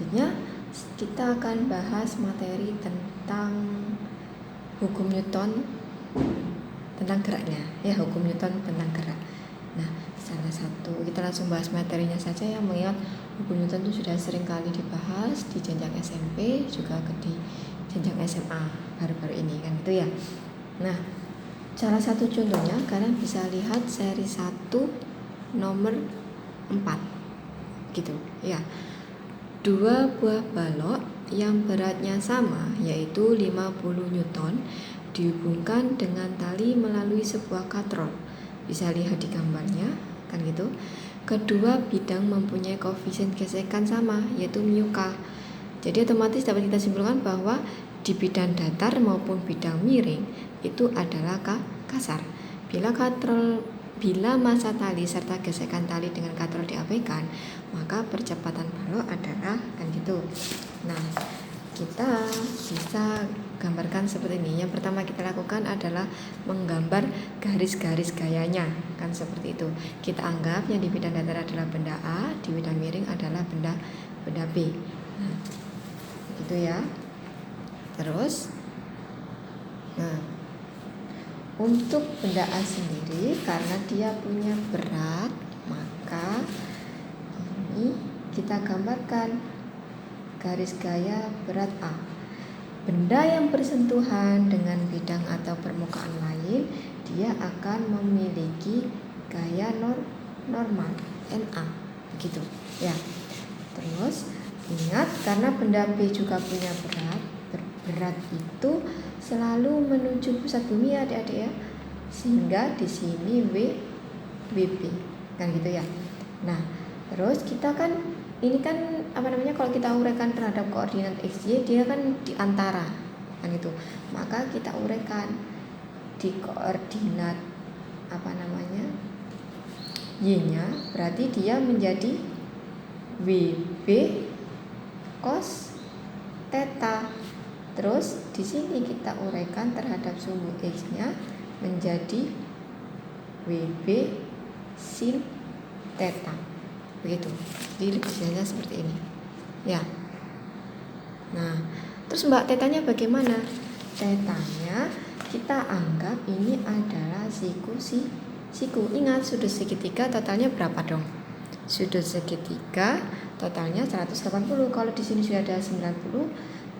selanjutnya kita akan bahas materi tentang hukum Newton tentang geraknya, ya, hukum Newton tentang gerak. Nah, salah satu kita langsung bahas materinya saja ya, mengingat hukum Newton itu sudah sering kali dibahas di jenjang SMP juga di jenjang SMA baru-baru ini kan gitu ya. Nah, salah satu contohnya kalian bisa lihat seri 1 nomor 4 gitu ya. 2 buah balok yang beratnya sama yaitu 50 Newton dihubungkan dengan tali melalui sebuah katrol. Bisa lihat di gambarnya kan gitu. Kedua bidang mempunyai koefisien gesekan sama yaitu μk. Jadi otomatis dapat kita simpulkan bahwa di bidang datar maupun bidang miring itu adalah kasar. Bila massa tali serta gesekan tali dengan katrol diabaikan, maka percepatan balok adalah kan gitu. Nah, kita bisa gambarkan seperti ini. Yang pertama kita lakukan adalah menggambar garis-garis gayanya, kan seperti itu. Kita anggap yang di bidang datar adalah benda A, di bidang miring adalah benda B. Nah, gitu ya. Terus, untuk benda A sendiri karena dia punya berat, maka ini kita gambarkan garis gaya berat A. Benda yang bersentuhan dengan bidang atau permukaan lain, dia akan memiliki gaya normal NA, begitu ya. Terus ingat karena benda B juga punya berat itu selalu menuju pusat bumi ya adik-adik ya, sehingga di sini WB kan gitu ya. Nah, terus kita kan ini kan kalau kita uraikan terhadap koordinat XY dia kan di antara kan itu, maka kita uraikan di koordinat Y-nya berarti dia menjadi WB cos theta. Terus di sini kita uraikan terhadap sumbu X-nya menjadi WB sin theta. Begitu. Jadi lebih seperti ini. Ya. Nah, terus Mbak tetanya bagaimana? Tetanya kita anggap ini adalah siku. Ingat sudut segitiga totalnya berapa dong? Sudut segitiga totalnya 180. Kalau di sini sudah ada 90,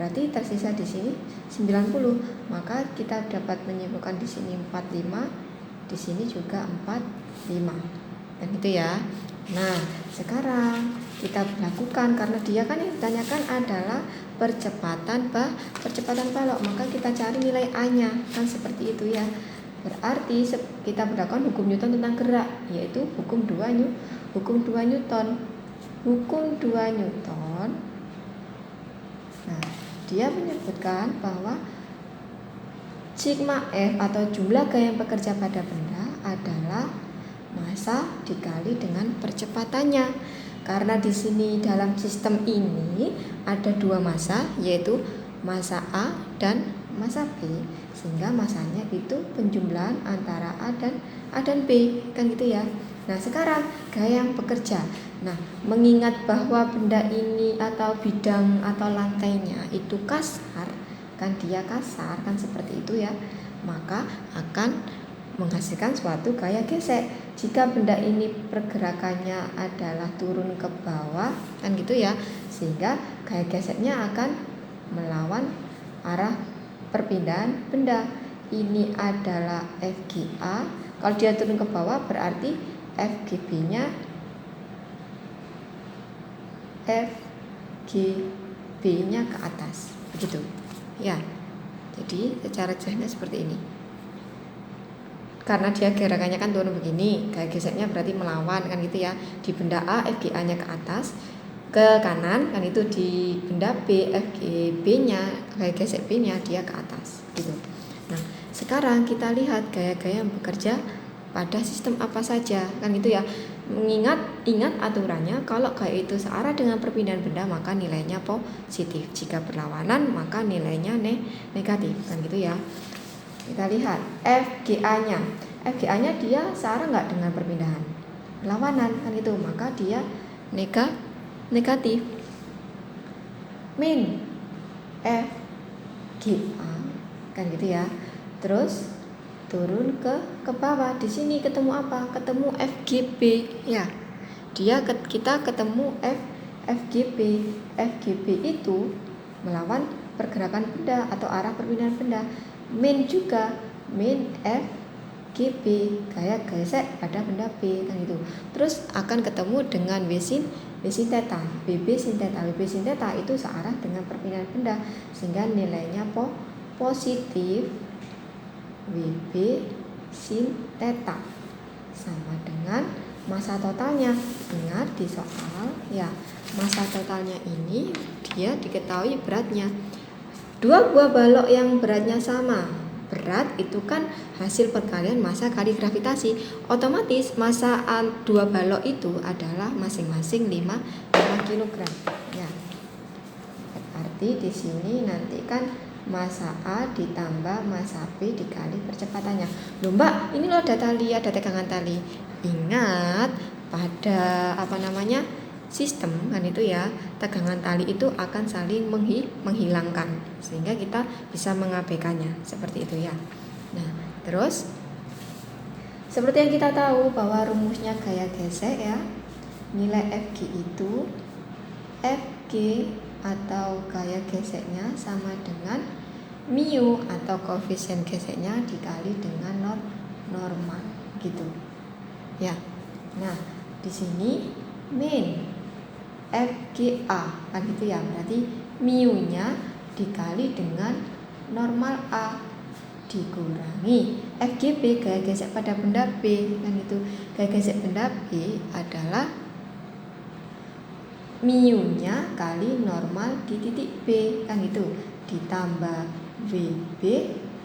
berarti tersisa di sini 90. Maka kita dapat menyimpulkan di sini 45, di sini juga 45. Dan gitu ya. Nah, sekarang kita lakukan karena dia kan yang ditanyakan adalah percepatan balok, maka kita cari nilai A-nya kan seperti itu ya. Berarti kita berlakukan hukum Newton tentang gerak, yaitu hukum 2 Newton. Hukum 2 Newton. Nah, dia menyebutkan bahwa sigma F atau jumlah gaya yang bekerja pada benda adalah massa dikali dengan percepatannya. Karena di sini dalam sistem ini ada 2 massa, yaitu massa A dan massa B, sehingga massanya itu penjumlahan antara A dan B, kan gitu ya. Nah, sekarang gaya yang bekerja. Nah, mengingat bahwa benda ini atau bidang atau lantainya itu kasar, kan dia kasar kan seperti itu ya, maka akan menghasilkan suatu gaya gesek. Jika benda ini pergerakannya adalah turun ke bawah kan gitu ya, sehingga gaya geseknya akan melawan arah perpindahan benda. Ini adalah FGA. Kalau dia turun ke bawah berarti FGB-nya ke atas, begitu ya. Jadi secara jelasnya seperti ini. Karena dia gerakannya kan turun begini, gaya geseknya berarti melawan kan gitu ya. Di benda A FGA-nya ke atas, ke kanan kan itu. Di benda B FGB-nya, gaya gesek B-nya dia ke atas gitu. Nah, sekarang kita lihat gaya-gaya yang bekerja pada sistem apa saja kan gitu ya. Ingat aturannya, kalau gaya itu searah dengan perpindahan benda maka nilainya positif. Jika berlawanan maka nilainya negatif kan gitu ya. Kita lihat FGA-nya. FGA-nya dia searah nggak dengan perpindahan? Berlawanan kan itu, maka dia negatif. min F G A, kan gitu ya. Terus turun ke bawah. Di sini ketemu apa? Ketemu FGB ya. Kita ketemu FGB. FGB itu melawan pergerakan benda atau arah perpindahan benda. Min juga, min FGB, gaya gesek pada benda B, kan gitu. Terus akan ketemu dengan W sin theta, BB sin theta. BB sin theta itu searah dengan perpindahan benda, sehingga nilainya positif. WB sin theta sama dengan massa totalnya. Ingat di soal ya, massa totalnya ini dia diketahui beratnya. Dua buah balok yang beratnya sama, berat itu kan hasil perkalian massa kali gravitasi. Otomatis massa dua balok itu adalah masing-masing 5 kg ya. Berarti di sini nanti kan massa A ditambah massa B dikali percepatannya. Loh Mbak, ini loh ada tali, ada tegangan tali. Ingat pada sistem kan itu ya, tegangan tali itu akan saling menghilangkan, sehingga kita bisa mengabaikannya seperti itu ya. Nah, terus seperti yang kita tahu bahwa rumusnya gaya gesek ya, nilai Fg itu Fg atau gaya geseknya sama dengan mu atau koefisien geseknya dikali dengan normal gitu ya. Nah, di sini min FGA kan gitu ya, berarti mu-nya dikali dengan normal A dikurangi FGB, gaya gesek pada benda B, kan itu. Gaya gesek benda B adalah mu-nya kali normal di titik B, kan gitu, ditambah WB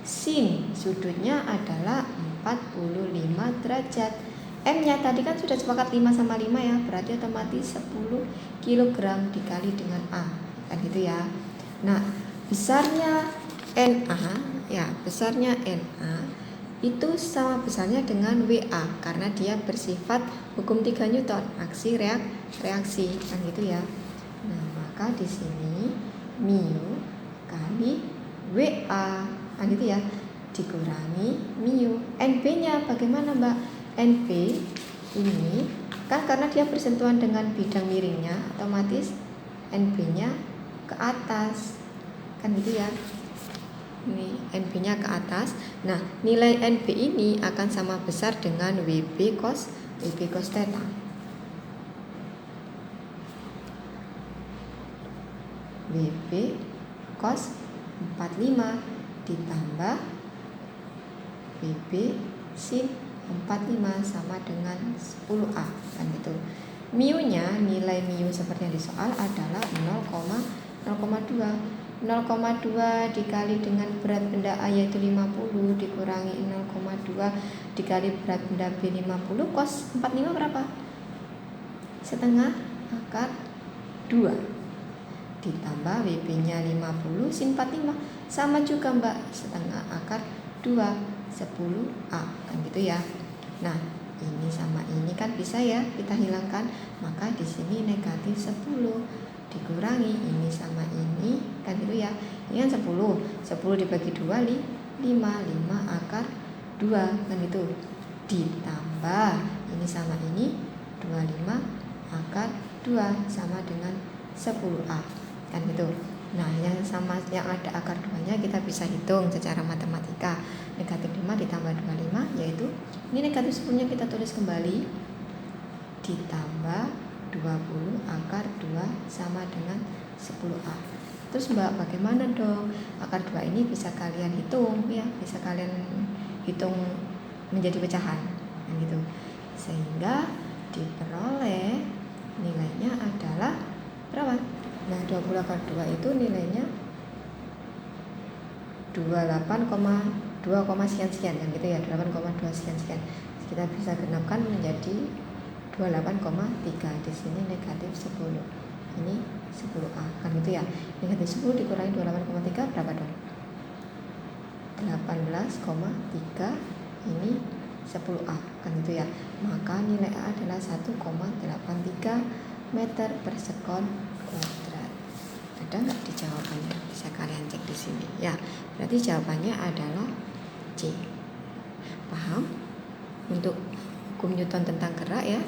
sin sudutnya adalah 45 derajat. M-nya tadi kan sudah sepakat 5 sama 5 ya, berarti otomatis 10 kg dikali dengan A, kan gitu ya. Nah, besarnya NA ya, besarnya NA itu sama besarnya dengan WA karena dia bersifat hukum 3 Newton, aksi reaksi, kan gitu ya. Nah, maka di sini mu kali WA, kan gitu ya, dikurangi mu. NB-nya bagaimana Mbak? NB ini kan karena dia bersentuhan dengan bidang miringnya, otomatis NB-nya ke atas, kan gitu ya. Ini NB-nya ke atas. Nah, nilai NB ini akan sama besar dengan WB cos theta. WB cos 45 ditambah WB sin 45 sama dengan 10A, kan gitu. Mu-nya, nilai mu seperti yang di soal adalah 0,2. 0,2 dikali dengan berat benda A yaitu 50 dikurangi 0,2 dikali berat benda B 50, cos 45 berapa? Setengah akar 2 ditambah WB-nya 50 sin 45 sama juga Mbak, setengah akar 2 10A, kan gitu ya. Nah, ini sama ini kan bisa ya kita hilangkan, maka di sini negatif 10 dikurangi ini sama ini, kan gitu ya. Ini kan 10 dibagi 2 5 akar 2, kan gitu, ditambah ini sama ini 25 akar 2 sama dengan 10A, kan gitu. Nah, yang ada akar 2-nya kita bisa hitung secara matematika. Negatif 5 ditambah 25 yaitu ini negatif 10-nya kita tulis kembali, ditambah 20 akar 2 sama dengan 10A. Terus Mbak, bagaimana dong? Akar 2 ini bisa kalian hitung ya, bisa kalian hitung menjadi pecahan, kan gitu. Sehingga diperoleh nilainya adalah berapa? Nah, 20 akar 2 itu nilainya 2 sekian kan gitu ya, 8,2 sekian. Kita bisa genapkan menjadi 28,3. Di sini negatif 10. Ini 10A, kan gitu ya. Negatif 10 dikurangi 28,3 berapa dong? 18,3. Ini 10A, kan gitu ya. Maka nilai A adalah 1,83 meter per sekon kuadrat. Ada nggak di sini ya. Berarti jawabannya adalah C. Paham? Untuk hukum Newton tentang gerak ya.